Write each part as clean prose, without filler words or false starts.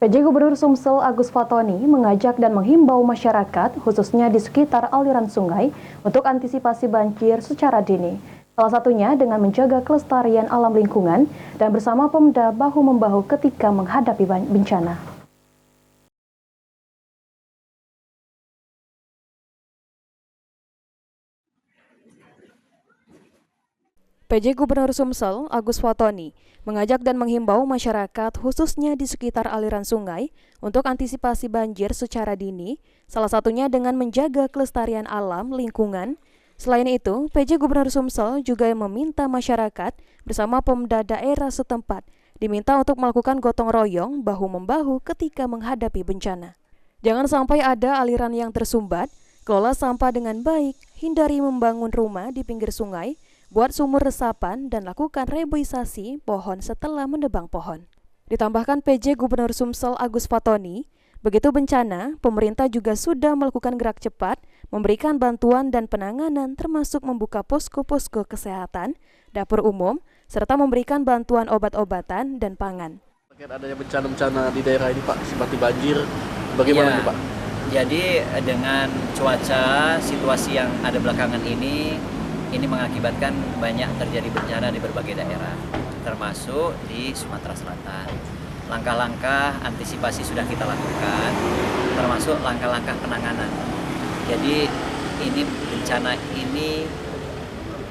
PJ Gubernur Sumsel Agus Fatoni mengajak dan menghimbau masyarakat, khususnya di sekitar aliran sungai, untuk antisipasi banjir secara dini. Salah satunya dengan menjaga kelestarian alam lingkungan dan bersama Pemda bahu-membahu ketika menghadapi bencana. PJ Gubernur Sumsel Agus Fatoni mengajak dan menghimbau masyarakat khususnya di sekitar aliran sungai untuk antisipasi banjir secara dini, salah satunya dengan menjaga kelestarian alam lingkungan. Selain itu, PJ Gubernur Sumsel juga meminta masyarakat bersama Pemda daerah setempat diminta untuk melakukan gotong royong bahu-membahu ketika menghadapi bencana. Jangan sampai ada aliran yang tersumbat, kelola sampah dengan baik, hindari membangun rumah di pinggir sungai, buat sumur resapan, dan lakukan reboisasi pohon setelah menebang pohon. Ditambahkan PJ Gubernur Sumsel Agus Fatoni, begitu bencana, pemerintah juga sudah melakukan gerak cepat, memberikan bantuan dan penanganan termasuk membuka posko-posko kesehatan, dapur umum, serta memberikan bantuan obat-obatan dan pangan. Terkait adanya bencana-bencana di daerah ini Pak, seperti banjir, bagaimana nih Pak? Jadi dengan cuaca, situasi yang ada belakangan ini mengakibatkan banyak terjadi bencana di berbagai daerah, termasuk di Sumatera Selatan. Langkah-langkah antisipasi sudah kita lakukan, termasuk langkah-langkah penanganan. Jadi ini bencana ini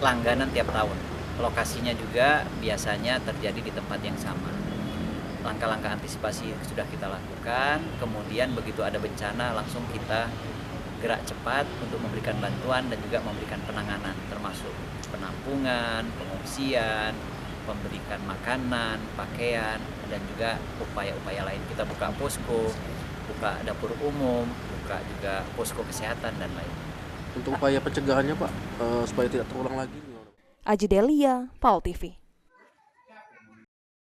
langganan tiap tahun. Lokasinya juga biasanya terjadi di tempat yang sama. Langkah-langkah antisipasi sudah kita lakukan, kemudian begitu ada bencana langsung kita gerak cepat untuk memberikan bantuan dan juga memberikan penanganan, termasuk penampungan, pengungsian, memberikan makanan, pakaian, dan juga upaya-upaya lain. Kita buka posko, buka dapur umum, buka juga posko kesehatan dan lain. Untuk upaya pencegahannya Pak, supaya tidak terulang lagi. Aji Delia, PAL TV.